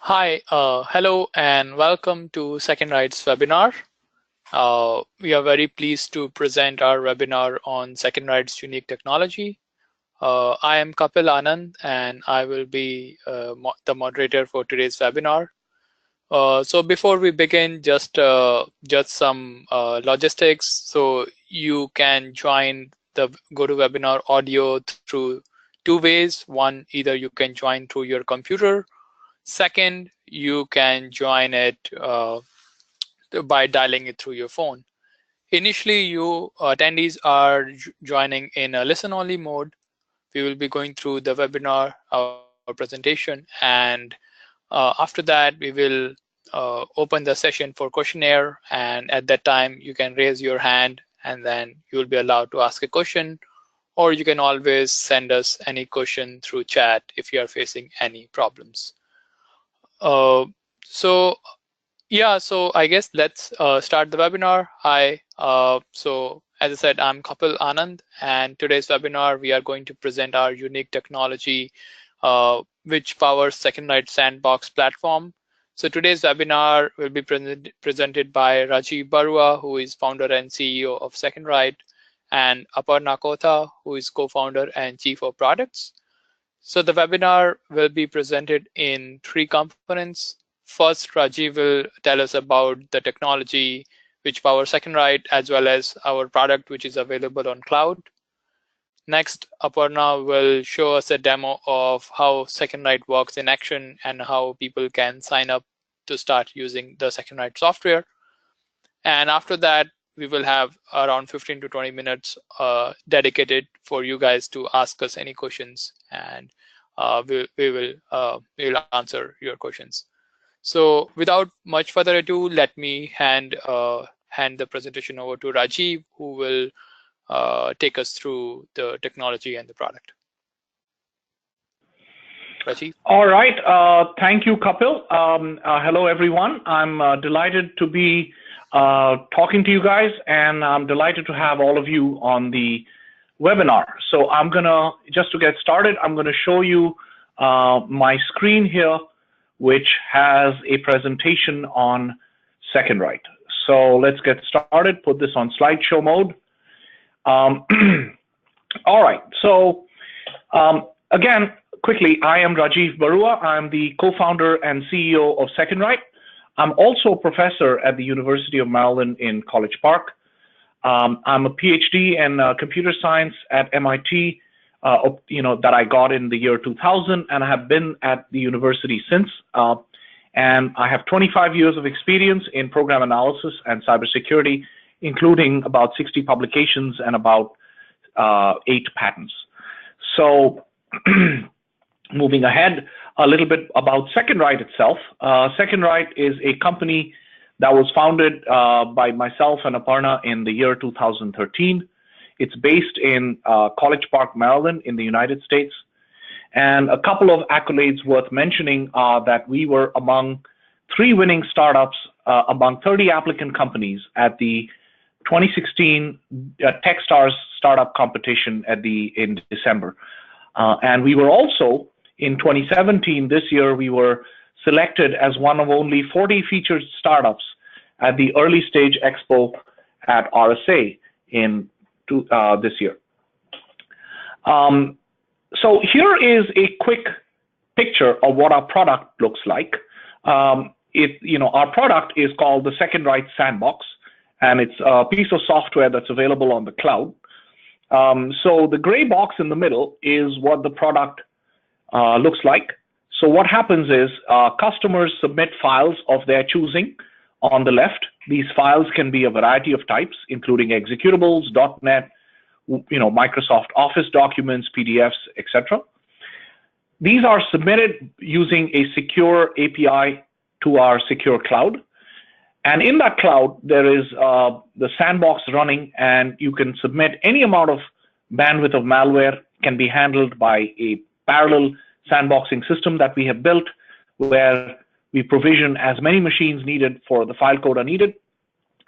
Hello and welcome to SecondWrite's webinar. We are very pleased to present our webinar on SecondWrite's unique technology. I am Kapil Anand and I will be the moderator for today's webinar. So before we begin, just some logistics. So you can join the GoToWebinar audio through two ways. One, either you can join through your computer. Second, you can join it by dialing it through your phone. Initially, you attendees are joining in a listen-only mode. We will be going through the webinar, our presentation, and after that, we will open the session for questionnaire. And at that time, you can raise your hand, and then you will be allowed to ask a question, or you can always send us any question through chat if you are facing any problems. Uh, so so I guess let's start the webinar. Hi, so as I said, I'm Kapil Anand, and today's webinar, we are going to present our unique technology, which powers SecondWrite Sandbox platform. So today's webinar will be presented by Rajiv Barua, who is founder and CEO of SecondWrite, and Aparna Kotha, who is co-founder and chief of products. So the webinar will be presented in three components. First, Rajiv will tell us about the technology which powers SecondWrite, as well as our product which is available on cloud. Next, Aparna will show us a demo of how SecondWrite works in action and how people can sign up to start using the SecondWrite software. And after that, we will have around 15 to 20 minutes dedicated for you guys to ask us any questions, and we will answer your questions. So without much further ado, let me hand the presentation over to Rajiv, who will take us through the technology and the product. Rajiv. All right. Thank you, Kapil. Hello, everyone. I'm delighted to be talking to you guys, and I'm delighted to have all of you on the webinar. So I'm going to, just to get started, I'm going to show you my screen here, which has a presentation on SecondWrite. So let's get started. Put this on slideshow mode. All right. So again, quickly, I am Rajiv Barua. I'm the co-founder and CEO of SecondWrite. I'm also a professor at the University of Maryland in College Park. I'm a PhD in computer science at MIT, that I got in the year 2000, and I have been at the university since. And I have 25 years of experience in program analysis and cybersecurity, including about 60 publications and about 8 patents. So moving ahead, a little bit about SecondWrite itself. SecondWrite is a company that was founded by myself and Aparna in the year 2013. It's based in College Park, Maryland in the United States. And a couple of accolades worth mentioning are that we were among 3 winning startups among 30 applicant companies at the 2016 Techstars startup competition in December. And we were also, in 2017, this year, we were selected as one of only 40 featured startups at the Early Stage Expo at RSA this year. So here is a quick picture of what our product looks like. Our product is called the SecondWrite Sandbox, and it's a piece of software that's available on the cloud. So the gray box in the middle is what the product looks like. So what happens is customers submit files of their choosing on the left. These files can be a variety of types, including executables, .NET, Microsoft Office documents, PDFs, etc. These are submitted using a secure API to our secure cloud. And in that cloud, there is the sandbox running, and you can submit any amount of bandwidth of malware. Can be handled by a parallel sandboxing system that we have built, where we provision as many machines needed for the file code are needed,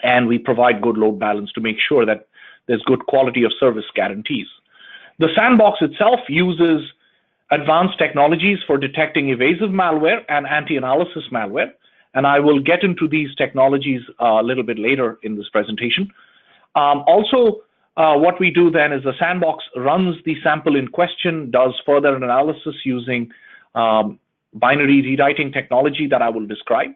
and we provide good load balance to make sure that there's good quality of service guarantees. The sandbox itself uses advanced technologies for detecting evasive malware and anti-analysis malware. And I will get into these technologies a little bit later in this presentation. What we do then is the sandbox runs the sample in question, does further analysis using binary rewriting technology that I will describe.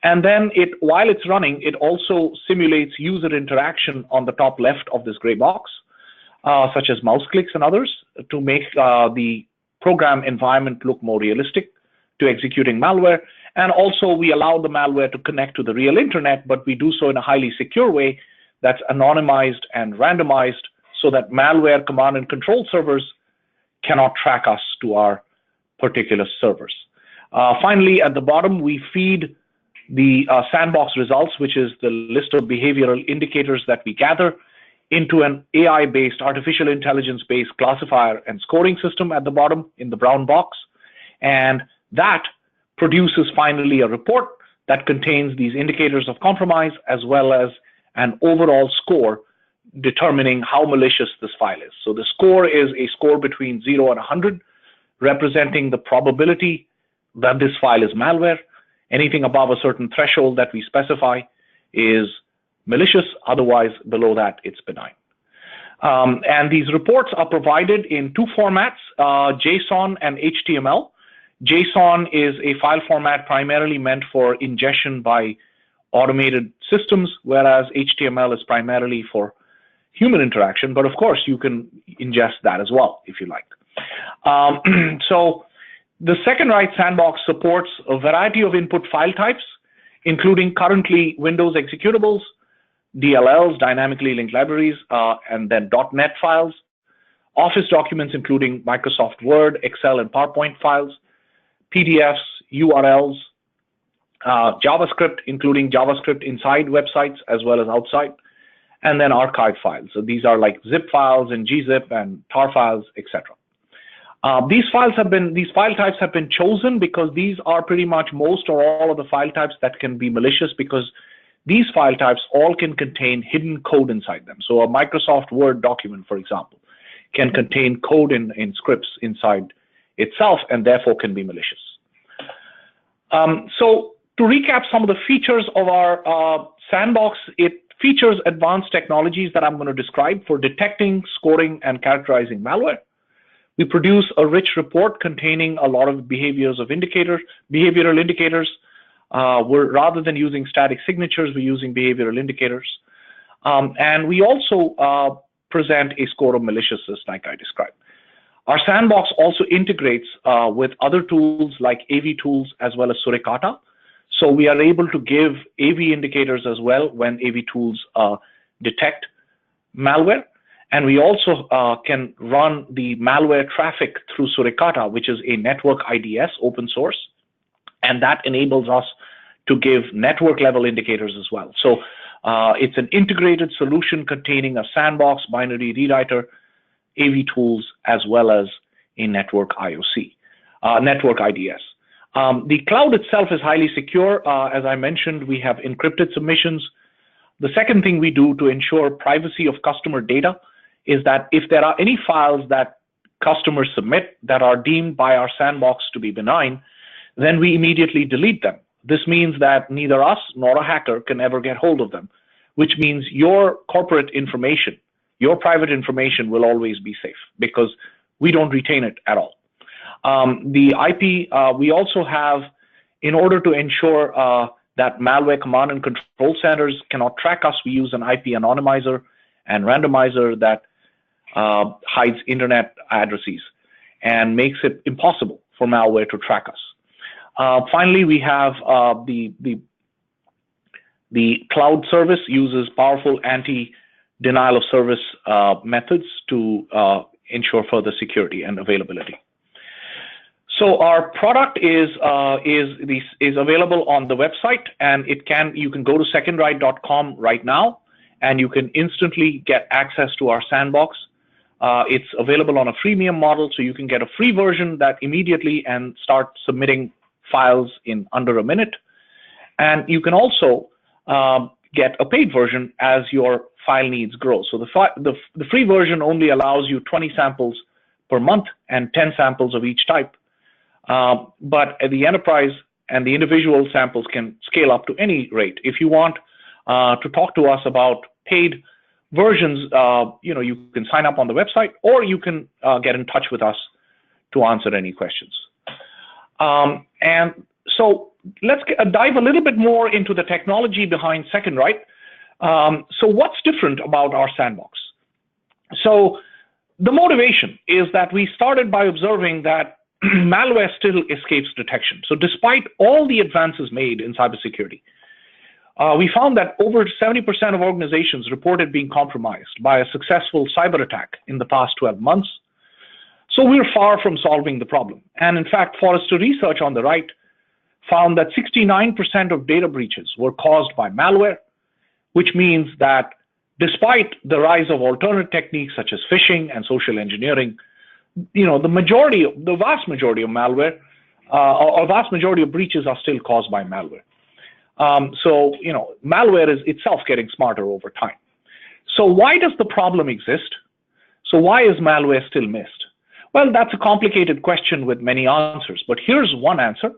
And then while it's running, it also simulates user interaction on the top left of this gray box, such as mouse clicks and others, to make the program environment look more realistic to executing malware. And also we allow the malware to connect to the real internet, but we do so in a highly secure way that's anonymized and randomized so that malware command and control servers cannot track us to our particular servers. Finally, at the bottom, we feed the sandbox results, which is the list of behavioral indicators that we gather, into an AI-based, artificial intelligence-based classifier and scoring system at the bottom in the brown box. And that produces finally a report that contains these indicators of compromise as well as an overall score determining how malicious this file is. So the score is a score between 0 and 100, representing the probability that this file is malware. Anything above a certain threshold that we specify is malicious, otherwise below that it's benign. And these reports are provided in two formats, JSON and HTML. JSON is a file format primarily meant for ingestion by automated systems, whereas HTML is primarily for human interaction, but of course you can ingest that as well if you like. So the SecondWrite sandbox supports a variety of input file types, including currently Windows executables, DLLs, dynamically linked libraries, and then .NET files, Office documents including Microsoft Word, Excel, and PowerPoint files, PDFs, URLs, JavaScript, including JavaScript inside websites as well as outside, and then archive files. So these are like zip files and gzip and tar files, etc. These file types have been chosen because these are pretty much most or all of the file types that can be malicious, because these file types all can contain hidden code inside them. So a Microsoft Word document, for example, can contain code in scripts inside itself and therefore can be malicious. So to recap some of the features of our sandbox, it features advanced technologies that I'm going to describe for detecting, scoring, and characterizing malware. We produce a rich report containing a lot of behavioral indicators. Rather than using static signatures, we're using behavioral indicators. And we also present a score of maliciousness like I described. Our sandbox also integrates with other tools like AV tools as well as Suricata. So we are able to give AV indicators as well when AV tools detect malware. And we also can run the malware traffic through Suricata, which is a network IDS, open source. And that enables us to give network level indicators as well. So it's an integrated solution containing a sandbox, binary rewriter, AV tools, as well as a network IOC, network IDS. The cloud itself is highly secure. As I mentioned, we have encrypted submissions. The second thing we do to ensure privacy of customer data is that if there are any files that customers submit that are deemed by our sandbox to be benign, then we immediately delete them. This means that neither us nor a hacker can ever get hold of them, which means your corporate information, your private information will always be safe because we don't retain it at all. The IP, we also have, in order to ensure that malware command and control centers cannot track us, we use an IP anonymizer and randomizer that hides internet addresses and makes it impossible for malware to track us. Finally, we have the cloud service uses powerful anti-denial of service methods to ensure further security and availability. So our product is available on the website, and you can go to secondwrite.com right now, and you can instantly get access to our sandbox. It's available on a freemium model, so you can get a free version that immediately and start submitting files in under a minute. And you can also get a paid version as your file needs grow. So the free version only allows you 20 samples per month and 10 samples of each type. But at the enterprise and the individual samples can scale up to any rate. If you want to talk to us about paid versions, you can sign up on the website, or you can get in touch with us to answer any questions. And so let's dive a little bit more into the technology behind SecondWrite. So what's different about our sandbox? So the motivation is that we started by observing that malware still escapes detection. So despite all the advances made in cybersecurity, we found that over 70% of organizations reported being compromised by a successful cyber attack in the past 12 months. So we're far from solving the problem. And in fact, Forrester research on the right found that 69% of data breaches were caused by malware, which means that despite the rise of alternate techniques such as phishing and social engineering, the vast majority of malware or vast majority of breaches are still caused by malware. Malware is itself getting smarter over time. So why does the problem exist? So why is malware still missed? Well, that's a complicated question with many answers, but here's one answer,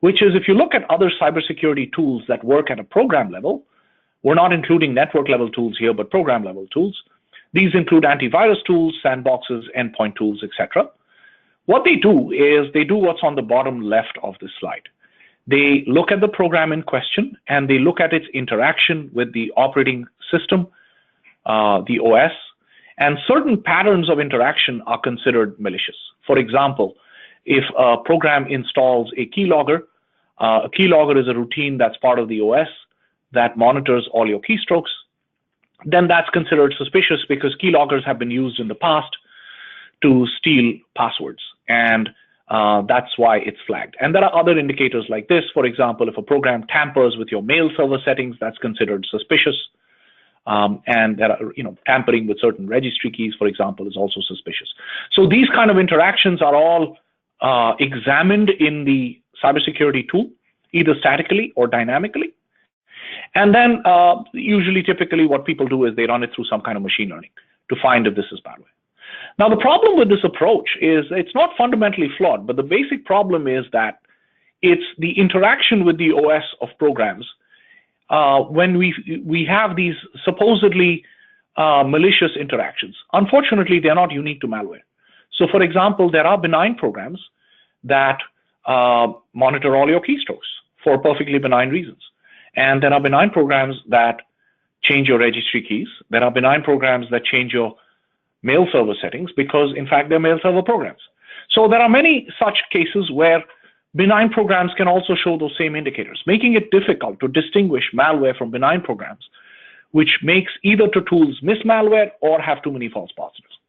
which is if you look at other cybersecurity tools that work at a program level, we're not including network level tools here, but program level tools. These include antivirus tools, sandboxes, endpoint tools, etc. What they do is they do what's on the bottom left of this slide. They look at the program in question and they look at its interaction with the operating system, the OS, and certain patterns of interaction are considered malicious. For example, if a program installs a keylogger is a routine that's part of the OS that monitors all your keystrokes, then that's considered suspicious because keyloggers have been used in the past to steal passwords, and that's why it's flagged. And there are other indicators like this. For example, if a program tampers with your mail server settings, that's considered suspicious. And there are, tampering with certain registry keys, for example, is also suspicious. So these kind of interactions are all examined in the cybersecurity tool, either statically or dynamically. And then typically what people do is they run it through some kind of machine learning to find if this is malware. Now, the problem with this approach is it's not fundamentally flawed, but the basic problem is that it's the interaction with the OS of programs when we have these supposedly malicious interactions. Unfortunately, they're not unique to malware. So for example, there are benign programs that monitor all your keystrokes for perfectly benign reasons. And there are benign programs that change your registry keys. There are benign programs that change your mail server settings because, in fact, they're mail server programs. So there are many such cases where benign programs can also show those same indicators, making it difficult to distinguish malware from benign programs, which makes either two tools miss malware or have too many false positives.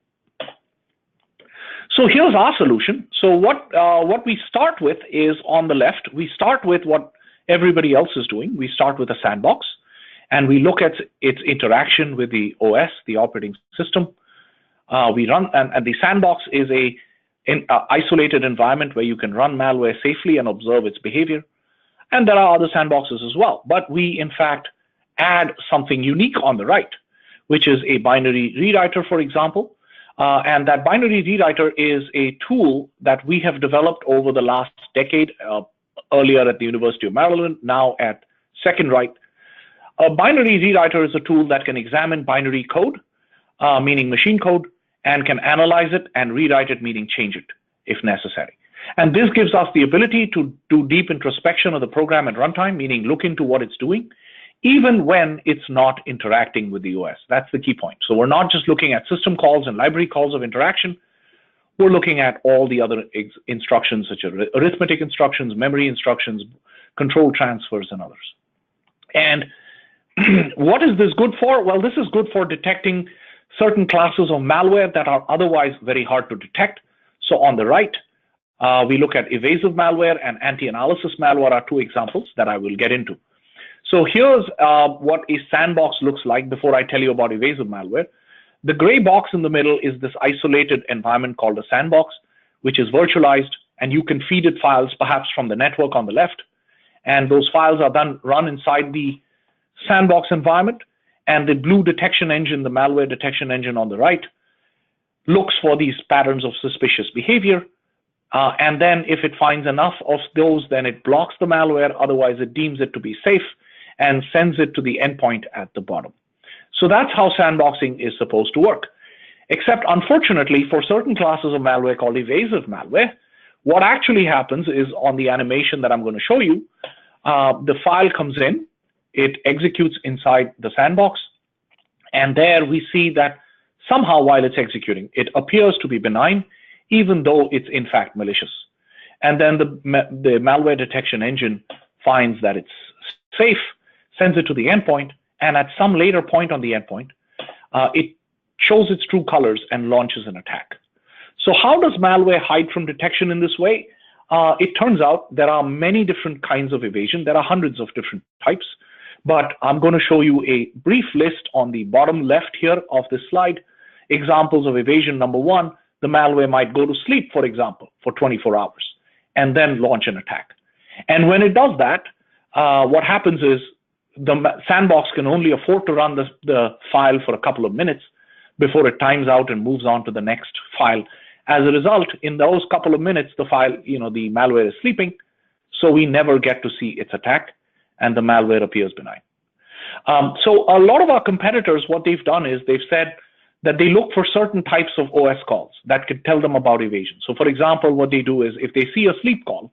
So here's our solution. So what we start with is on the left. We start with what everybody else is doing. We start with a sandbox, and we look at its interaction with the OS, the operating system. We run, and the sandbox is an isolated environment where you can run malware safely and observe its behavior. And there are other sandboxes as well. But we, in fact, add something unique on the right, which is a binary rewriter, for example. And that binary rewriter is a tool that we have developed over the last decade, earlier at the University of Maryland, now at SecondWrite. A binary rewriter is a tool that can examine binary code, meaning machine code, and can analyze it and rewrite it, meaning change it if necessary. And this gives us the ability to do deep introspection of the program at runtime, meaning look into what it's doing, even when it's not interacting with the OS. That's the key point. So we're not just looking at system calls and library calls of interaction. We're looking at all the other instructions, such as arithmetic instructions, memory instructions, control transfers, and others. And what is this good for? Well, this is good for detecting certain classes of malware that are otherwise very hard to detect. So on the right, we look at evasive malware and anti-analysis malware are two examples that I will get into. So here's what a sandbox looks like before I tell you about evasive malware. The gray box in the middle is this isolated environment called a sandbox, which is virtualized, and you can feed it files perhaps from the network on the left. And those files are then run inside the sandbox environment, and the blue detection engine, the malware detection engine on the right, looks for these patterns of suspicious behavior, and then if it finds enough of those, then it blocks the malware. Otherwise, it deems it to be safe and sends it to the endpoint at the bottom. So that's how sandboxing is supposed to work. Except, unfortunately, for certain classes of malware called evasive malware, what actually happens is on the animation that I'm going to show you, the file comes in, it executes inside the sandbox, and there we see that somehow while it's executing, it appears to be benign, even though it's in fact malicious. And then the malware detection engine finds that it's safe, sends it to the endpoint, and at some later point on the endpoint, it shows its true colors and launches an attack. So how does malware hide from detection in this way? It turns out there are many different kinds of evasion. There are hundreds of different types, but I'm going to show you a brief list on the bottom left here of this slide. Examples of evasion. Number one, the malware might go to sleep, for example, for 24 hours and then launch an attack. And when it does that, what happens is the sandbox can only afford to run the file for a couple of minutes before it times out and moves on to the next file. As a result, in those couple of minutes, the file, the malware is sleeping, so we never get to see its attack, and the malware appears benign. So a lot of our competitors, what they've done is they've said that they look for certain types of OS calls that could tell them about evasion. So for example, what they do is if they see a sleep call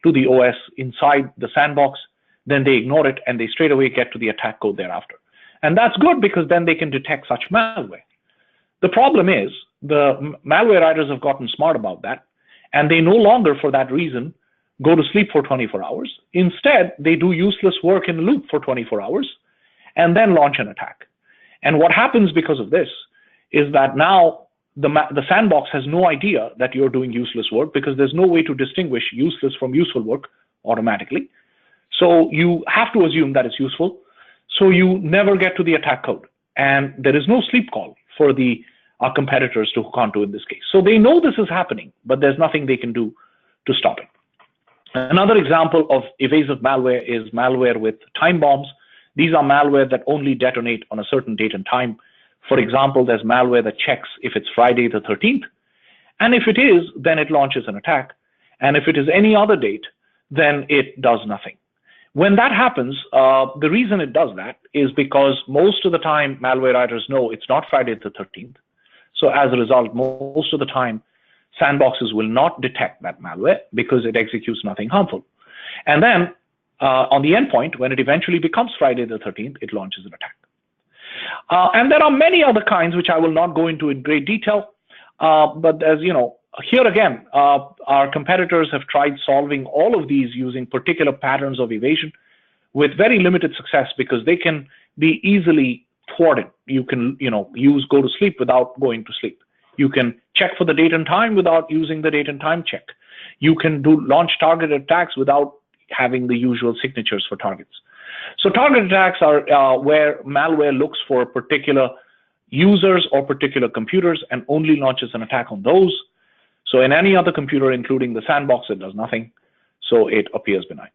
to the OS inside the sandbox, then they ignore it and they straight away get to the attack code thereafter. And that's good because then they can detect such malware. The problem is the malware writers have gotten smart about that, and they no longer, for that reason, go to sleep for 24 hours. Instead, they do useless work in loop for 24 hours and then launch an attack. And what happens because of this is that now the sandbox has no idea that you're doing useless work because there's no way to distinguish useless from useful work automatically. So you have to assume that it's useful. So you never get to the attack code. And there is no sleep call for our competitors to hook onto in this case. So they know this is happening, but there's nothing they can do to stop it. Another example of evasive malware is malware with time bombs. These are malware that only detonate on a certain date and time. For example, there's malware that checks if it's Friday the 13th. And if it is, then it launches an attack. And if it is any other date, then it does nothing. When that happens, the reason it does that is because most of the time malware writers know it's not Friday the 13th. So as a result, most of the time, sandboxes will not detect that malware because it executes nothing harmful. And then on the endpoint, when it eventually becomes Friday the 13th, it launches an attack. And there are many other kinds, which I will not go into in great detail. But as you know, here again, our competitors have tried solving all of these using particular patterns of evasion with very limited success because they can be easily thwarted. You can, use go to sleep without going to sleep. You can check for the date and time without using the date and time check. You can do launch targeted attacks without having the usual signatures for targets. So target attacks are where malware looks for particular users or particular computers and only launches an attack on those. So in any other computer, including the sandbox, it does nothing. So it appears benign.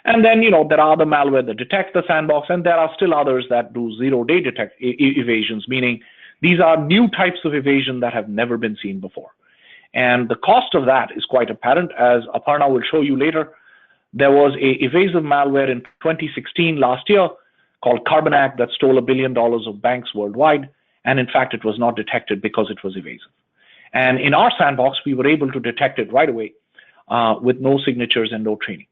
And then, there are other malware that detect the sandbox, and there are still others that do zero-day evasions, meaning these are new types of evasion that have never been seen before. And the cost of that is quite apparent, as Aparna will show you later. There was a evasive malware in 2016 last year called Carbonac that stole $1 billion of banks worldwide. And in fact, it was not detected because it was evasive. And in our sandbox, we were able to detect it right away with no signatures and no training.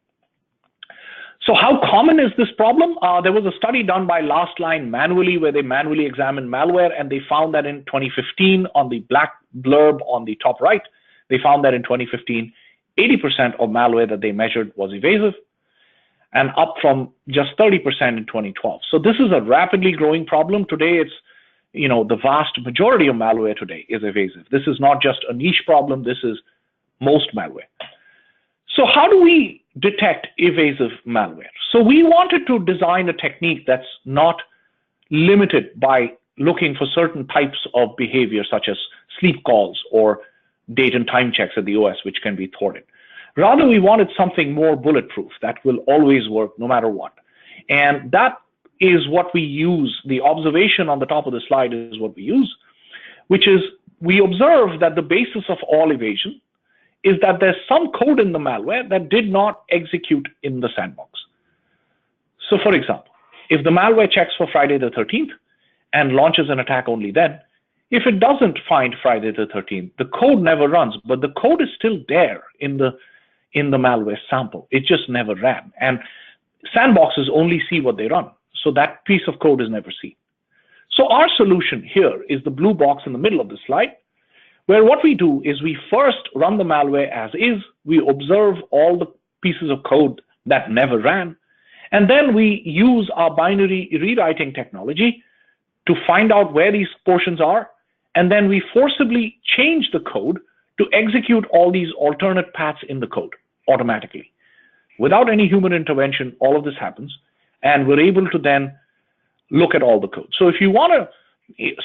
So how common is this problem? There was a study done by Last Line manually where they manually examined malware, and they found that in 2015 on the black blurb on the top right, they found that in 2015, 80% of malware that they measured was evasive, and up from just 30% in 2012. So this is a rapidly growing problem. Today, it's, the vast majority of malware today is evasive. This is not just a niche problem. This is most malware. So how do we detect evasive malware? So we wanted to design a technique that's not limited by looking for certain types of behavior, such as sleep calls or date and time checks at the OS, which can be thwarted. Rather, we wanted something more bulletproof that will always work no matter what. And that is what we use. The observation on the top of the slide is what we use, which is we observe that the basis of all evasion is that there's some code in the malware that did not execute in the sandbox. So for example, if the malware checks for Friday the 13th and launches an attack only then, if it doesn't find Friday the 13th, the code never runs, but the code is still there in the malware sample. It just never ran. And sandboxes only see what they run. So that piece of code is never seen. So our solution here is the blue box in the middle of the slide, where what we do is we first run the malware as is, we observe all the pieces of code that never ran, and then we use our binary rewriting technology to find out where these portions are, and then we forcibly change the code to execute all these alternate paths in the code automatically. Without any human intervention, all of this happens, and we're able to then look at all the code. So if you want to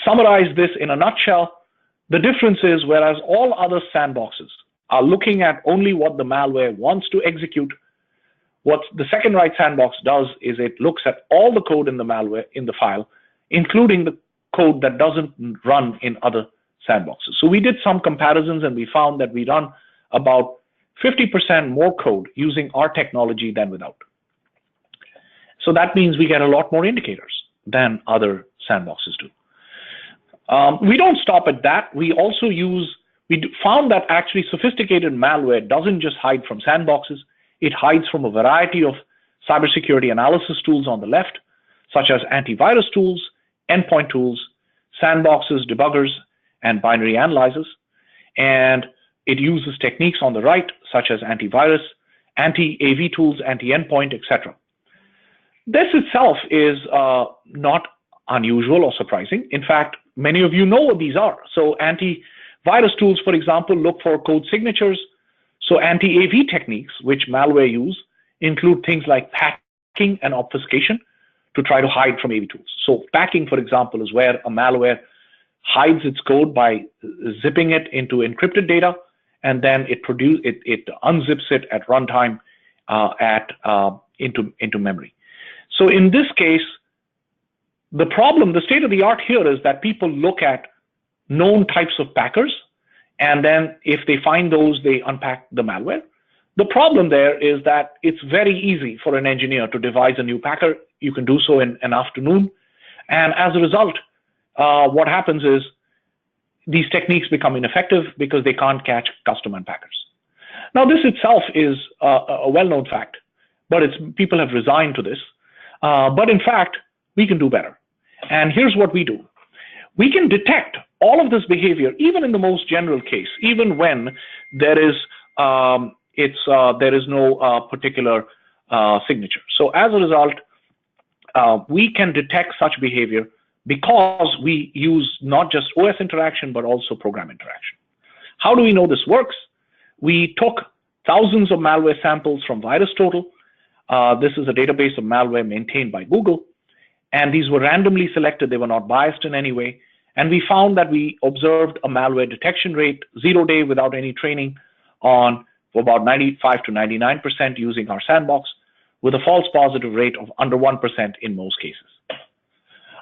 summarize this in a nutshell, the difference is, whereas all other sandboxes are looking at only what the malware wants to execute, what the SecondWrite sandbox does is it looks at all the code in the malware in the file, including the code that doesn't run in other sandboxes. So we did some comparisons and we found that we run about 50% more code using our technology than without. So that means we get a lot more indicators than other sandboxes do. We don't stop at that. We also found that actually sophisticated malware doesn't just hide from sandboxes. It hides from a variety of cybersecurity analysis tools on the left, such as antivirus tools, endpoint tools, sandboxes, debuggers, and binary analyzers. And it uses techniques on the right, such as antivirus, anti-AV tools, anti-endpoint, etc. This itself is not unusual or surprising. In fact, many of you know what these are. So antivirus tools, for example, look for code signatures. So anti-AV techniques, which malware use, include things like packing and obfuscation to try to hide from AV tools. So packing, for example, is where a malware hides its code by zipping it into encrypted data, and then it unzips it at runtime into memory. So in this case, the state of the art here is that people look at known types of packers, and then if they find those, they unpack the malware. The problem there is that it's very easy for an engineer to devise a new packer. You can do so in an afternoon. And as a result, what happens is these techniques become ineffective because they can't catch custom unpackers. Now, this itself is a well-known fact, but people have resigned to this. But in fact, we can do better. And here's what we do. We can detect all of this behavior, even in the most general case, even when there is no particular signature. So as a result, we can detect such behavior because we use not just OS interaction, but also program interaction. How do we know this works? We took thousands of malware samples from VirusTotal. This is a database of malware maintained by Google. And these were randomly selected. They were not biased in any way. And we found that we observed a malware detection rate, 0-day without any training, on for about 95 to 99% using our sandbox, with a false positive rate of under 1% in most cases.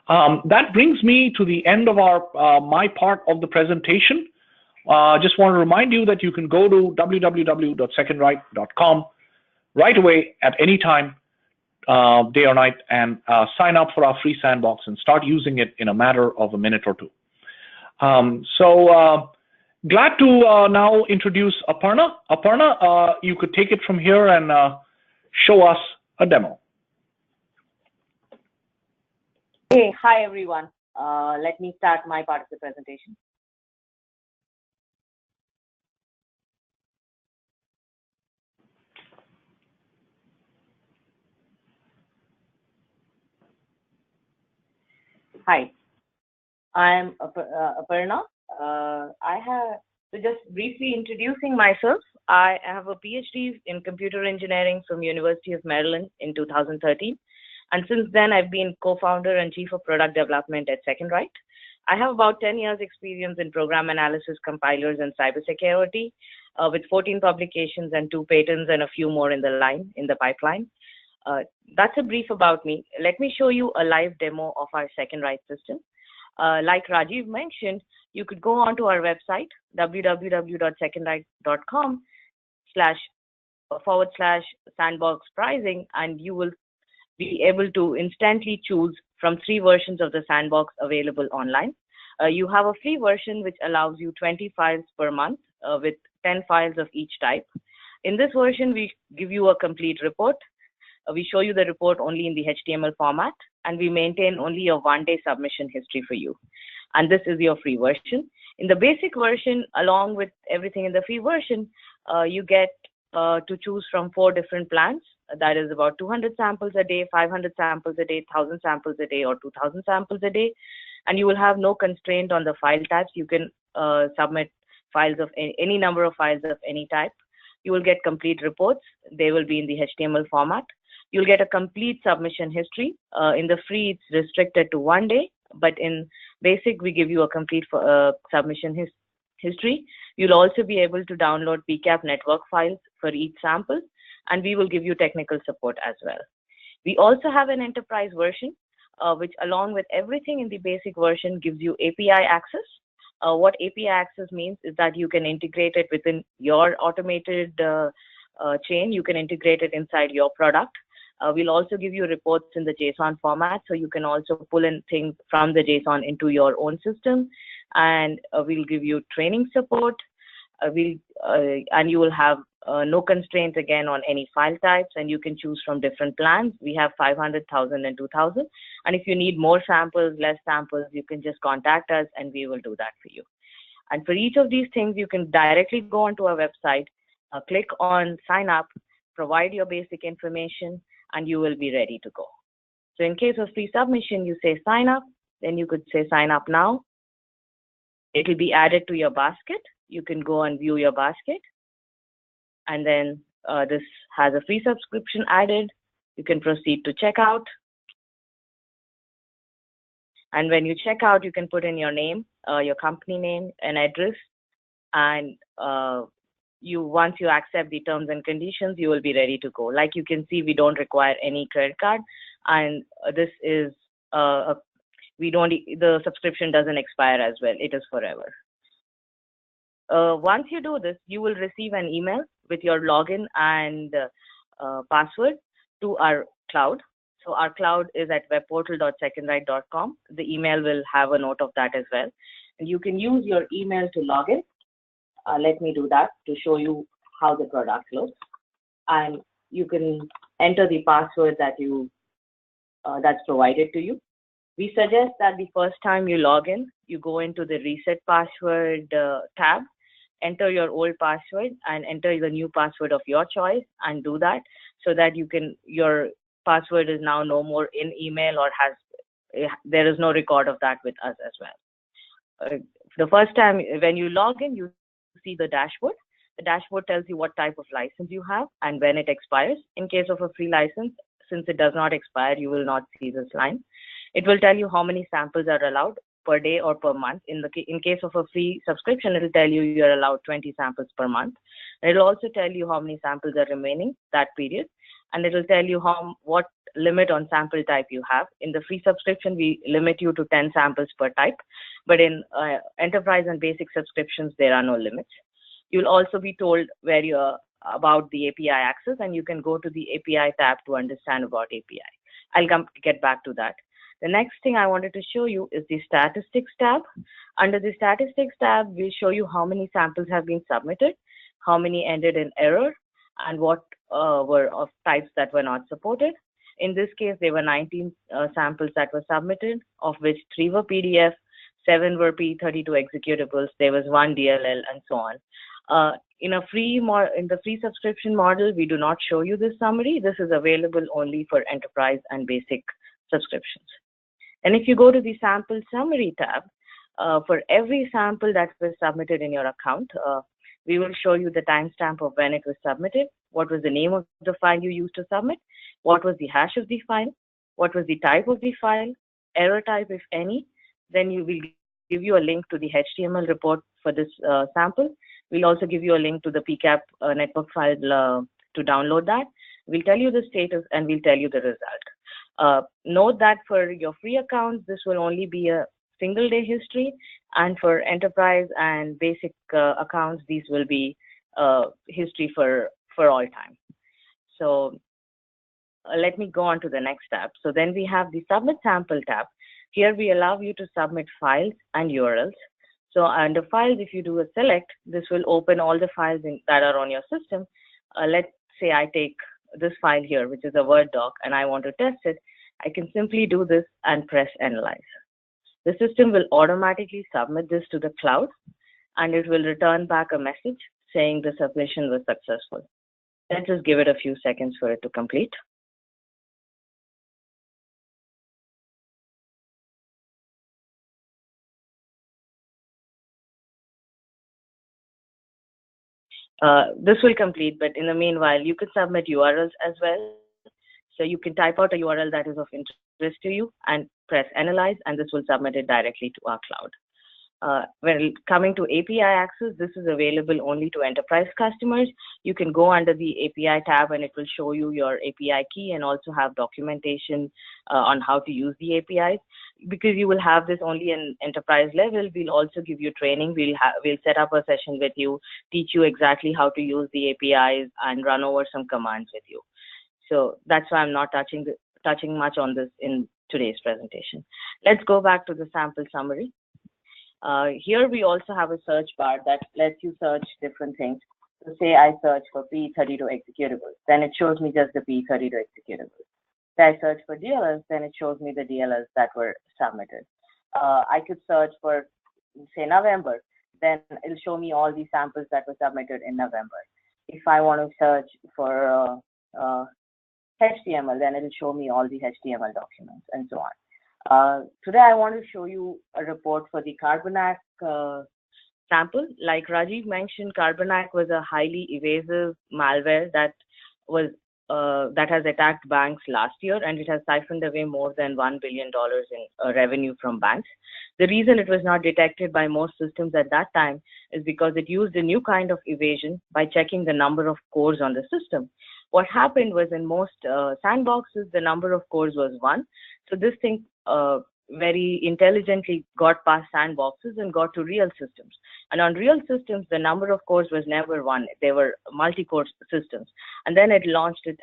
That brings me to the end of my part of the presentation. Just want to remind you that you can go to www.secondwrite.com right away at any time, day or night, and sign up for our free sandbox and start using it in a matter of a minute or two. Glad to now introduce Aparna. Aparna, you could take it from here and show us a demo. Hey, hi everyone. Let me start my part of the presentation. Hi, I'm Aparna. So just briefly introducing myself, I have a PhD in computer engineering from University of Maryland in 2013. And since then, I've been co-founder and chief of product development at SecondWrite. I have about 10 years experience in program analysis, compilers, and cybersecurity, with 14 publications and 2 patents and a few more in the pipeline. That's a brief about me. Let me show you a live demo of our SecondWrite system. Like Rajiv mentioned, you could go onto our website, www.secondwrite.com//sandbox pricing, and you will be able to instantly choose from 3 versions of the sandbox available online. You have a free version which allows you 20 files per month with 10 files of each type. In this version, we give you a complete report. We show you the report only in the HTML format, and we maintain only a 1-day submission history for you. And this is your free version. In the basic version, along with everything in the free version, you get to choose from 4 different plans. That is about 200 samples a day, 500 samples a day, 1,000 samples a day, or 2,000 samples a day. And you will have no constraint on the file types. You can submit files of any number of files of any type. You will get complete reports. They will be in the HTML format. You'll get a complete submission history. In the free, it's restricted to 1 day, but in basic, we give you a complete submission history. You'll also be able to download PCAP network files for each sample, and we will give you technical support as well. We also have an enterprise version, which along with everything in the basic version gives you API access. What API access means is that you can integrate it within your automated chain. You can integrate it inside your product. We'll also give you reports in the JSON format, so you can also pull in things from the JSON into your own system. And we'll give you training support. And you will have no constraints again on any file types, and you can choose from different plans. We have 500, 1,000, and 2,000. And if you need more samples, less samples, you can just contact us, and we will do that for you. And for each of these things, you can directly go onto our website, click on sign up, provide your basic information, and you will be ready to go. So in case of free submission, you say sign up, then you could say sign up now. It will be added to your basket. You can go and view your basket. And then this has a free subscription added. You can proceed to checkout. And when you check out, you can put in your name, your company name, and address. And once you accept the terms and conditions, you will be ready to go. Like you can see, we don't require any credit card, and this is the subscription doesn't expire as well. It is forever. Once you do this, you will receive an email with your login and password to our cloud. So our cloud is at webportal.secondwrite.com. The email will have a note of that as well. And you can use your email to log in. Let me do that to show you how the product looks. And you can enter the password that that's provided to you. We suggest that the first time you log in, you go into the reset password tab, enter your old password, and enter the new password of your choice, and do that so that your password is now no more in email or there is no record of that with us as well. The first time when you log in, you see the dashboard. The dashboard tells you what type of license you have and when it expires. In case of a free license, since it does not expire, you will not see this line. It will tell you how many samples are allowed per day or per month. In case of a free subscription, it will tell you you're allowed 20 samples per month. It will also tell you how many samples are remaining that period, and it will tell you what limit on sample type you have. In the free subscription, we limit you to 10 samples per type, but in enterprise and basic subscriptions, there are no limits. You'll also be told about the API access, and you can go to the API tab to understand about API. I'll get back to that. The next thing I wanted to show you is the statistics tab. Under the statistics tab, we'll show you how many samples have been submitted, how many ended in error, and what were of types that were not supported. In this case, there were 19 samples that were submitted, of which 3 were PDF, 7 were P32 executables, there was 1 DLL, and so on. In the free subscription model, we do not show you this summary. This is available only for enterprise and basic subscriptions. And if you go to the sample summary tab, for every sample that was submitted in your account, we will show you the timestamp of when it was submitted, what was the name of the file you used to submit, what was the hash of the file, what was the type of the file, error type if any. Then we will give you a link to the HTML report for this sample. We'll also give you a link to the PCAP network file to download that. We'll tell you the status and we'll tell you the result. Note that for your free accounts, this will only be a single day history, and for enterprise and basic accounts, these will be history for all time. So let me go on to the next tab. So then we have the Submit Sample tab. Here we allow you to submit files and URLs. So under files, if you do a select, this will open all the files that are on your system. Let's say I take this file here, which is a Word doc, and I want to test it. I can simply do this and press Analyze. The system will automatically submit this to the cloud, and it will return back a message saying the submission was successful. Let's just give it a few seconds for it to complete. This will complete, but in the meanwhile, you can submit URLs as well. So you can type out a URL that is of interest to you and press Analyze, and this will submit it directly to our cloud. When coming to API access, this is available only to enterprise customers. You can go under the API tab and it will show you your API key and also have documentation on how to use the APIs. Because you will have this only in enterprise level, we'll also give you training. We'll set up a session with you, teach you exactly how to use the APIs and run over some commands with you. So that's why I'm not touching much on this in today's presentation. Let's go back to the sample summary. Here we also have a search bar that lets you search different things. So say I search for P32 executables, then it shows me just the P32 executables. Say I search for DLLs, then it shows me the DLLs that were submitted. I could search for, say, November, then it'll show me all the samples that were submitted in November. If I want to search for HTML, then it'll show me all the HTML documents and so on. Today, I want to show you a report for the Carbonac sample. Like Rajiv mentioned, Carbonac was a highly evasive malware that has attacked banks last year, and it has siphoned away more than $1 billion in revenue from banks. The reason it was not detected by most systems at that time is because it used a new kind of evasion by checking the number of cores on the system. What happened was in most sandboxes, the number of cores was 1. So this thing very intelligently got past sandboxes and got to real systems. And on real systems, the number of cores was never 1. They were multi-core systems. And then it launched its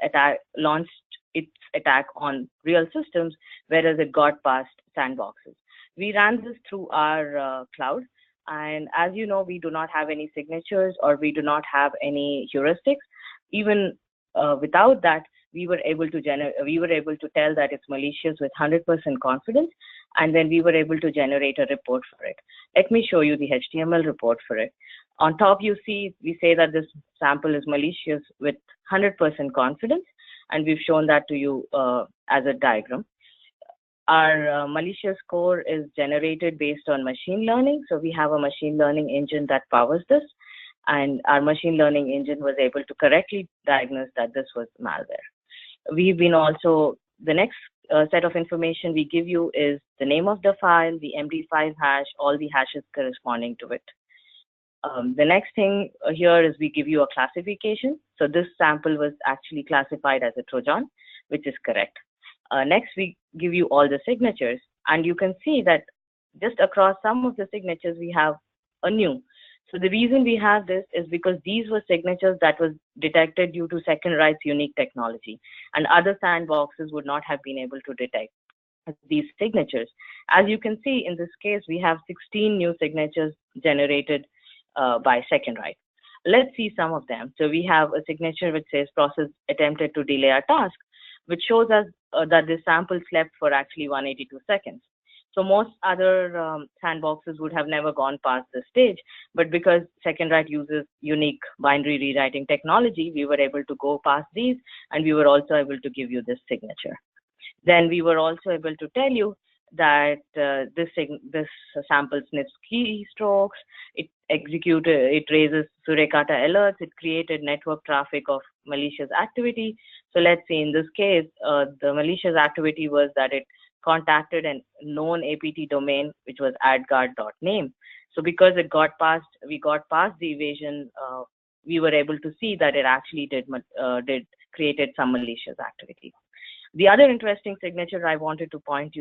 attack on real systems, whereas it got past sandboxes. We ran this through our cloud. And as you know, we do not have any signatures or we do not have any heuristics. Even without that, we were able to tell that it's malicious with 100% confidence, and then we were able to generate a report for it. Let me show you the HTML report for it. On top, you see we say that this sample is malicious with 100% confidence, and we've shown that to you as a diagram. Our malicious core is generated based on machine learning, so we have a machine learning engine that powers this. And our machine learning engine was able to correctly diagnose that this was malware. We've been also, the next set of information we give you is the name of the file, the MD5 hash, all the hashes corresponding to it. The next thing here is we give you a classification. So this sample was actually classified as a Trojan, which is correct. Next, we give you all the signatures. And you can see that just across some of the signatures, we have a new. So the reason we have this is because these were signatures that was detected due to SecondWrite's unique technology, and other sandboxes would not have been able to detect these signatures. As you can see, in this case, we have 16 new signatures generated by SecondWrite. Let's see some of them. So we have a signature which says process attempted to delay a task, which shows us that this sample slept for actually 182 seconds. So most other sandboxes would have never gone past this stage, but because SecondWrite uses unique binary rewriting technology, we were able to go past these, and we were also able to give you this signature. Then we were also able to tell you that this sample sniffs keystrokes, it raises Suricata alerts, it created network traffic of malicious activity. So let's say in this case, the malicious activity was that it contacted a known APT domain, which was adguard.name. So because we got past the evasion, we were able to see that it actually created some malicious activity. The other interesting signature I wanted to point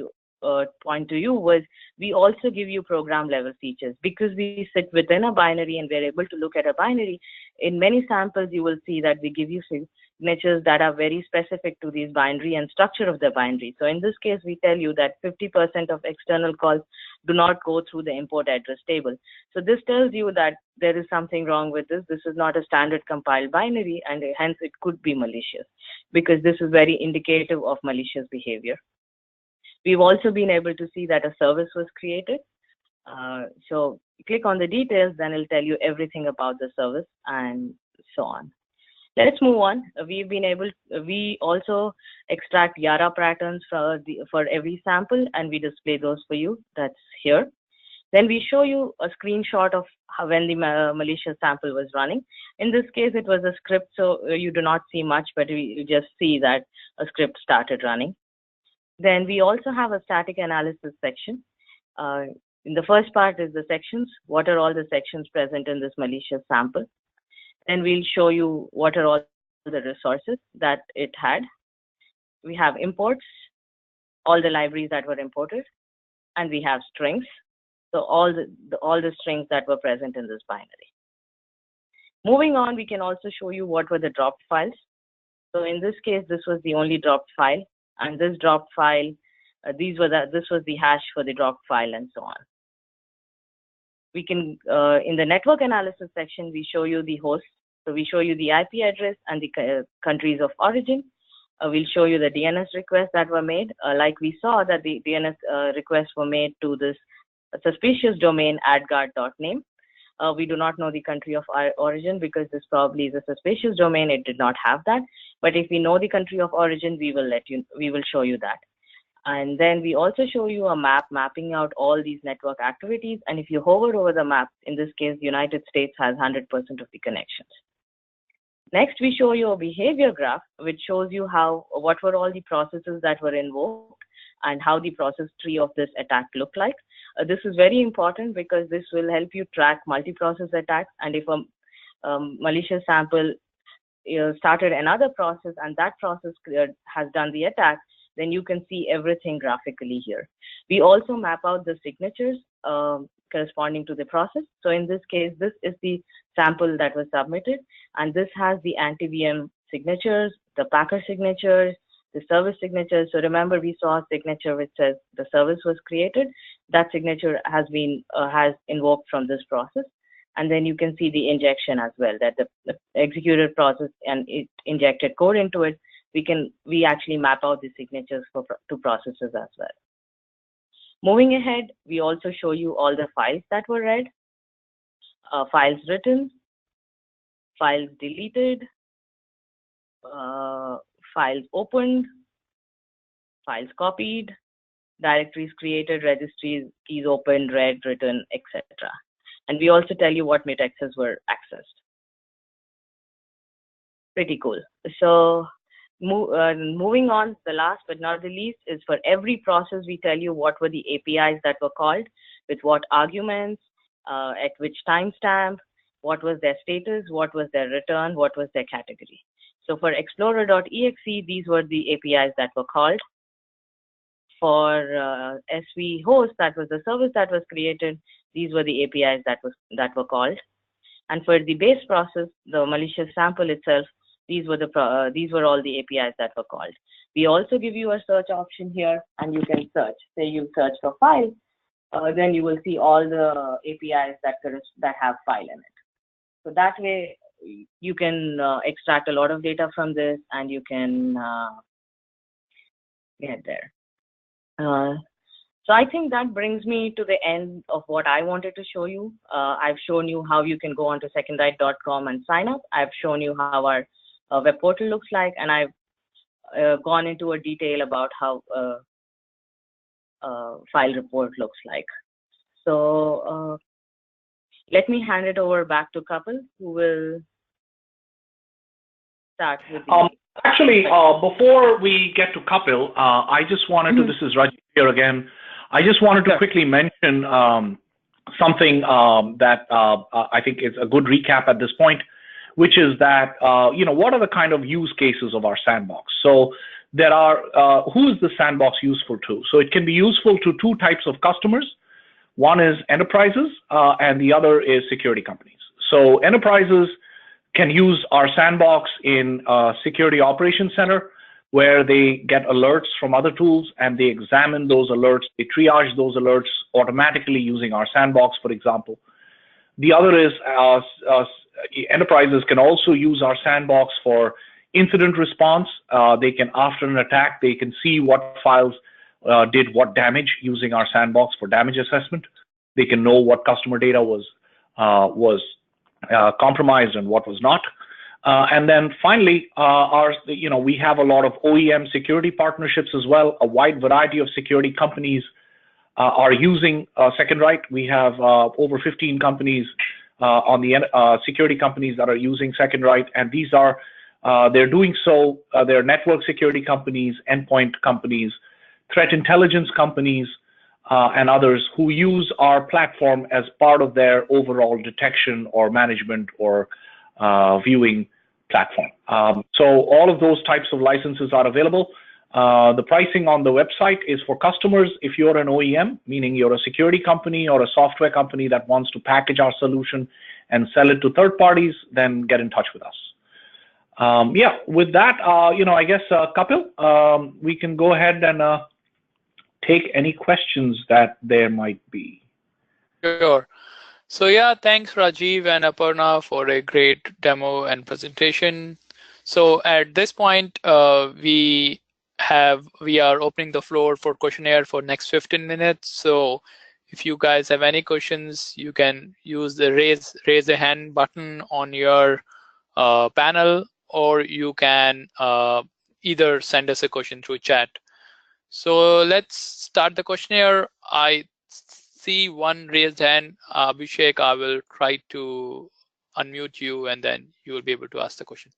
point to you was we also give you program level features because we sit within a binary and we're able to look at a binary. In many samples, you will see that we give you signatures that are very specific to these binary and structure of the binary. So in this case, we tell you that 50% of external calls do not go through the import address table. So this tells you that there is something wrong with this. This is not a standard compiled binary, and hence it could be malicious because this is very indicative of malicious behavior. We've also been able to see that a service was created. So click on the details, then it'll tell you everything about the service and so on. Let's move on. We also extract Yara patterns for every sample, and we display those for you. That's here. Then we show you a screenshot of when the malicious sample was running. In this case, it was a script, so you do not see much, but you just see that a script started running. Then we also have a static analysis section. In the first part is the sections. What are all the sections present in this malicious sample? Then we'll show you what are all the resources that it had. We have imports, all the libraries that were imported, and we have strings. So all the strings that were present in this binary. Moving on, we can also show you what were the dropped files. So in this case, this was the only dropped file, and this dropped file, this was the hash for the dropped file, and so on. We can, in the network analysis section, we show you the host. So we show you the IP address and the countries of origin. We'll show you the DNS requests that were made. Like we saw that the DNS requests were made to this suspicious domain adguard.name. We do not know the country of origin because this probably is a suspicious domain. It did not have that. But if we know the country of origin, we will show you that. And then we also show you a map mapping out all these network activities. And if you hover over the map, in this case, the United States has 100% of the connections. Next, we show you a behavior graph, which shows you what were all the processes that were invoked and how the process tree of this attack looked like. This is very important because this will help you track multi-process attacks. And if a malicious sample started another process and that process has done the attack, then you can see everything graphically here. We also map out the signatures corresponding to the process. So in this case, this is the sample that was submitted, and this has the anti-VM signatures, the packer signatures, the service signatures. So remember, we saw a signature which says the service was created. That signature has been invoked from this process. And then you can see the injection as well, that the executed process and it injected code into it. We actually map out the signatures to processes as well. Moving ahead, we also show you all the files that were read, files written, files deleted, files opened, files copied, directories created, registries, keys opened, read, written, etc. And we also tell you what mutexes were accessed. Pretty cool. So moving on, the last but not the least is for every process, we tell you what were the APIs that were called, with what arguments, at which timestamp, what was their status, what was their return, what was their category. So for explorer.exe, these were the APIs that were called. For SV host, that was the service that was created, these were the APIs that were called. And for the base process, the malicious sample itself, these were all the APIs that were called. We also give you a search option here, and you can search. Say you search for file, then you will see all the APIs that have file in it. So that way, you can extract a lot of data from this, and you can get there. So I think that brings me to the end of what I wanted to show you. I've shown you how you can go onto secondwrite.com and sign up. I've shown you how our web portal looks like, and I've gone into a detail about how file report looks like. So let me hand it over back to Kapil, who will start with the Actually, before we get to Kapil, I just wanted to, this is Rajiv here again, I just wanted to quickly mention something that I think is a good recap at this point, which is that, what are the kind of use cases of our sandbox? So there are who is the sandbox useful to? So it can be useful to two types of customers. One is enterprises, and the other is security companies. So enterprises can use our sandbox in Security Operations Center, where they get alerts from other tools and they examine those alerts. They triage those alerts automatically using our sandbox, for example. The other is enterprises can also use our sandbox for incident response. They can, after an attack, they can see what files did what damage using our sandbox for damage assessment. They can know what customer data was compromised and what was not. And then finally, we have a lot of OEM security partnerships as well. A wide variety of security companies are using SecondWrite. We have over 15 companies on the security companies that are using SecondWrite, and these are they're doing so. They're network security companies, endpoint companies, threat intelligence companies, and others who use our platform as part of their overall detection or management or viewing platform. So all of those types of licenses are available. The pricing on the website is for customers. If you're an OEM, meaning you're a security company or a software company that wants to package our solution and sell it to third parties, then get in touch with us. Yeah, with that, I guess, Kapil, we can go ahead and take any questions that there might be. Sure. So yeah, thanks Rajiv and Aparna for a great demo and presentation. So at this point, we are opening the floor for questionnaire for next 15 minutes. So if you guys have any questions, you can use the raise a hand button on your panel, or you can either send us a question through chat. So let's start the questionnaire. I see one raised hand. Abhishek, I will try to unmute you and then you will be able to ask the question.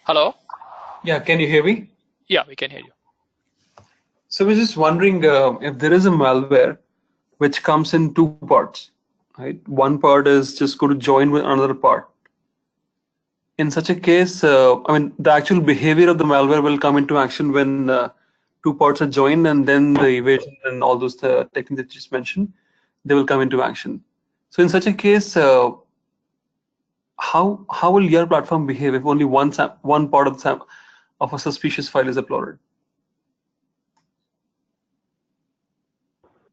Hello? Yeah, can you hear me? Yeah, we can hear you. So we're just wondering if there is a malware which comes in two parts, right? One part is just going to join with another part. In such a case, the actual behavior of the malware will come into action when two parts are joined, and then the evasion and all those techniques that you just mentioned, they will come into action. So in such a case, how will your platform behave if only one part of a suspicious file is uploaded?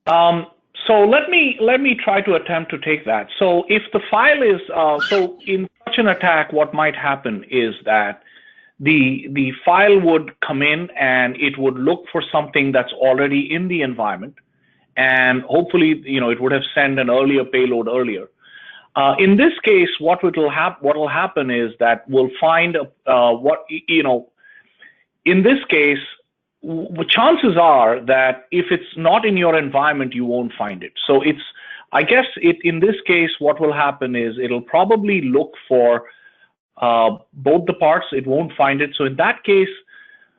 So let me try to attempt to take that. So if the file is so in such an attack, what might happen is that the file would come in and it would look for something that's already in the environment, and hopefully it would have sent an earlier payload earlier. In this case, what will happen is that we'll find in this case, chances are that if it's not in your environment, you won't find it. So I guess in this case, what will happen is it'll probably look for both the parts. It won't find it. So in that case,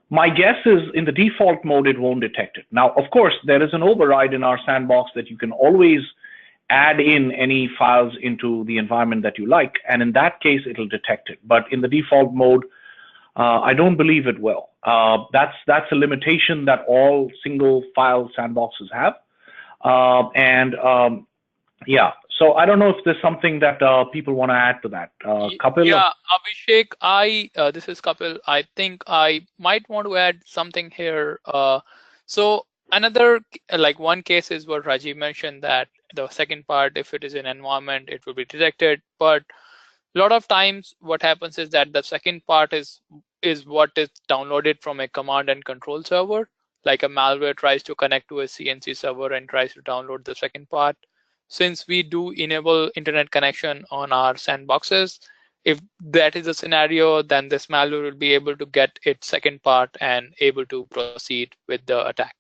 my guess is in the default mode, it won't detect it. Now, of course, there is an override in our sandbox that you can always add in any files into the environment that you like. And in that case, it'll detect it. But in the default mode, I don't believe it will. That's a limitation that all single file sandboxes have. Yeah, so I don't know if there's something that people want to add to that. Kapil? Yeah, Abhishek, this is Kapil. I think I might want to add something here. So another, one case is what Rajiv mentioned, that the second part, if it is in environment, it will be detected. But a lot of times what happens is that the second part is what is downloaded from a command and control server. Like a malware tries to connect to a CNC server and tries to download the second part. Since we do enable internet connection on our sandboxes, if that is a scenario, then this malware will be able to get its second part and able to proceed with the attack.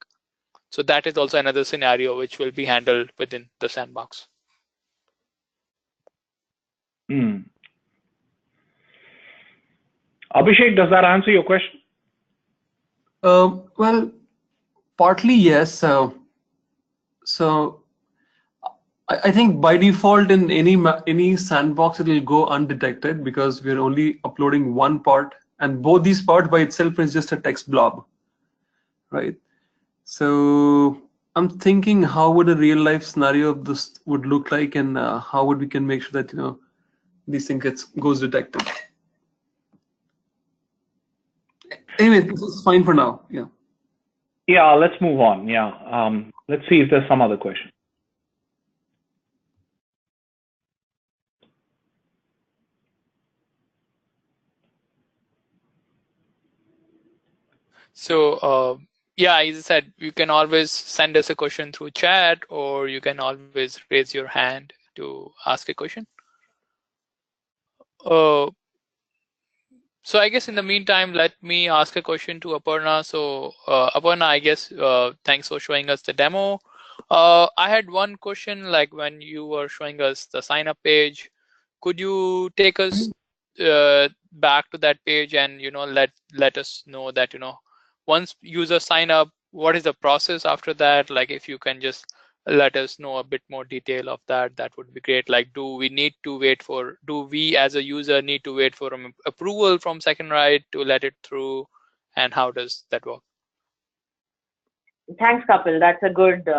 So that is also another scenario which will be handled within the sandbox. Abhishek, does that answer your question? Well, partly yes. So I think by default in any sandbox it will go undetected because we're only uploading one part, and both these parts by itself is just a text blob, right? So I'm thinking how would a real life scenario of this would look like, and how would we can make sure that these things goes detected. Anyway, this is fine for now. Yeah. Yeah, let's move on. Yeah, let's see if there's some other question. So, yeah, as I said, you can always send us a question through chat, or you can always raise your hand to ask a question. Uh, so I guess in the meantime, let me ask a question to Aparna. So Aparna, I guess thanks for showing us the demo. I had one question, like when you were showing us the sign up page, could you take us back to that page and let us know that once users sign up, what is the process after that? Like if you can just let us know a bit more detail of that, that would be great. Like do we as a user need to wait for approval from SecondWrite to let it through, and how does that work? Thanks, Kapil. That's a good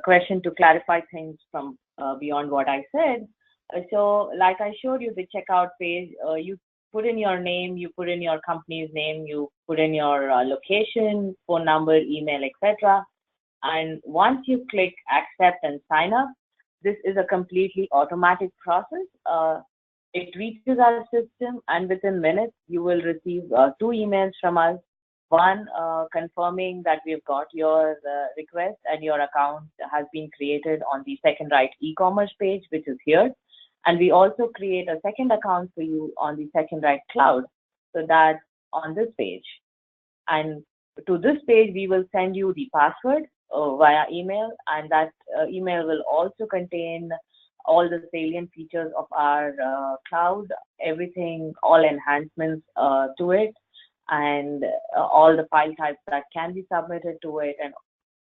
question to clarify things from beyond what I said. So, like I showed you the checkout page, you put in your name, you put in your company's name, you put in your location, phone number, email, etc. And once you click accept and sign up, this is a completely automatic process. It reaches our system, and within minutes, you will receive two emails from us. One confirming that we've got your request and your account has been created on the SecondWrite e-commerce page, which is here. And we also create a second account for you on the SecondWrite cloud. So that's on this page. And to this page, we will send you the password via email, and that email will also contain all the salient features of our cloud, everything, all enhancements to it, and all the file types that can be submitted to it, and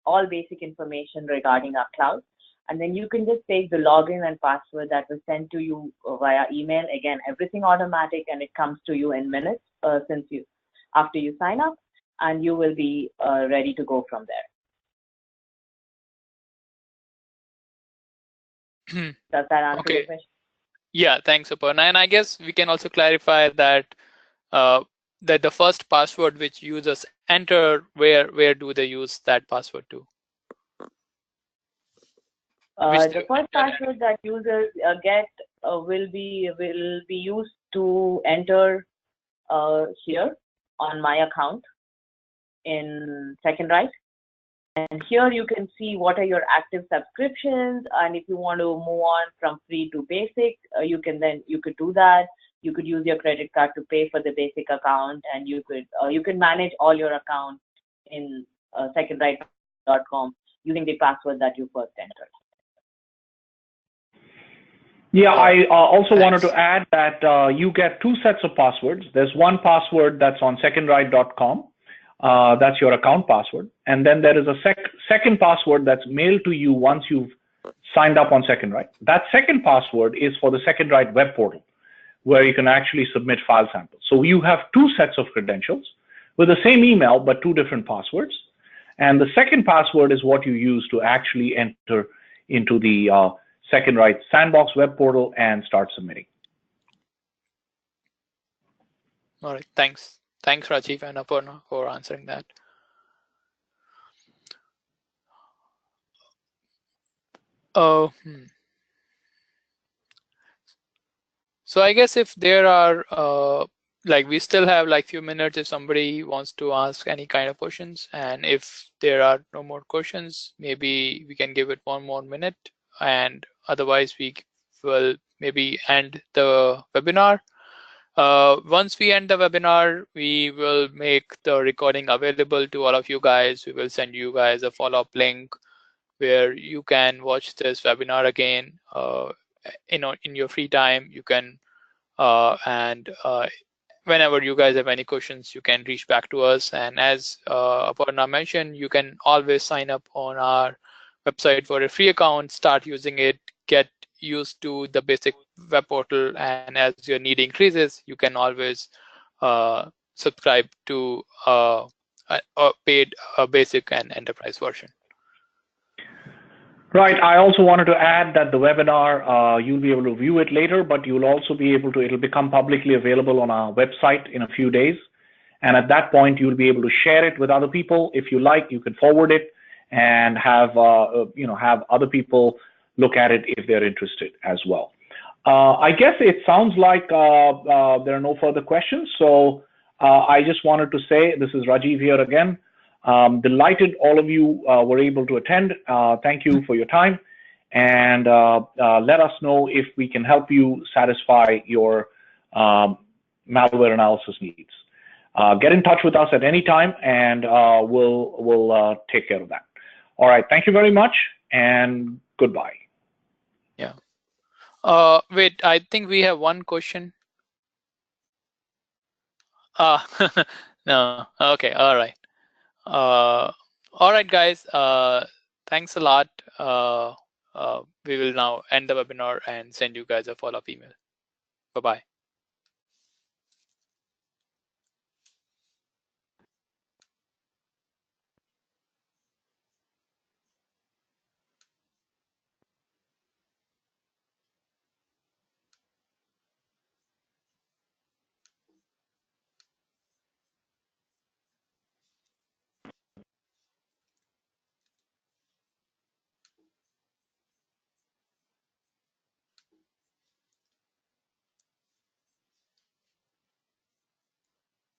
all basic information regarding our cloud. And then you can just take the login and password that was sent to you via email. Again, everything automatic, and it comes to you in minutes after you sign up, and you will be ready to go from there. Does that answer your question? Yeah, thanks, Aparna. And I guess we can also clarify that that the first password which users enter, where do they use that password to? The first password that users get will be used to enter here on my account in SecondWrite. And here you can see what are your active subscriptions, and if you want to move on from free to basic, you could do that. You could use your credit card to pay for the basic account, and you can manage all your accounts in SecondWrite.com using the password that you first entered. Yeah, I also wanted to add that you get two sets of passwords. There's one password that's on SecondWrite.com. That's your account password. And then there is a second password that's mailed to you once you've signed up on SecondWrite. That second password is for the SecondWrite web portal, where you can actually submit file samples. So you have two sets of credentials with the same email, but two different passwords. And the second password is what you use to actually enter into the SecondWrite sandbox web portal and start submitting. All right, thanks. Thanks, Rajiv and Aparna, for answering that. So I guess if there are like we still have like few minutes if somebody wants to ask any kind of questions, and if there are no more questions, maybe we can give it one more minute, and otherwise we will maybe end the webinar. Once we end the webinar, we will make the recording available to all of you guys. We will send you guys a follow-up link where you can watch this webinar again in your free time. You can whenever you guys have any questions, you can reach back to us. And as Aparna mentioned, you can always sign up on our website for a free account, start using it, get used to the basic web portal, and as your need increases, you can always subscribe to a paid basic and enterprise version. Right. I also wanted to add that the webinar, you'll be able to view it later, but you'll also be able to, it'll become publicly available on our website in a few days. And at that point, you'll be able to share it with other people. If you like, you can forward it and have, have other people look at it if they're interested as well. I guess it sounds like there are no further questions. So I just wanted to say, this is Rajiv here again. Delighted all of you were able to attend. Thank you for your time, and let us know if we can help you satisfy your malware analysis needs. Get in touch with us at any time, and we'll take care of that. All right, thank you very much, and goodbye. Yeah. Wait, I think we have one question. No. Okay. All right. All right, guys. Thanks a lot. We will now end the webinar and send you guys a follow-up email. Bye-bye.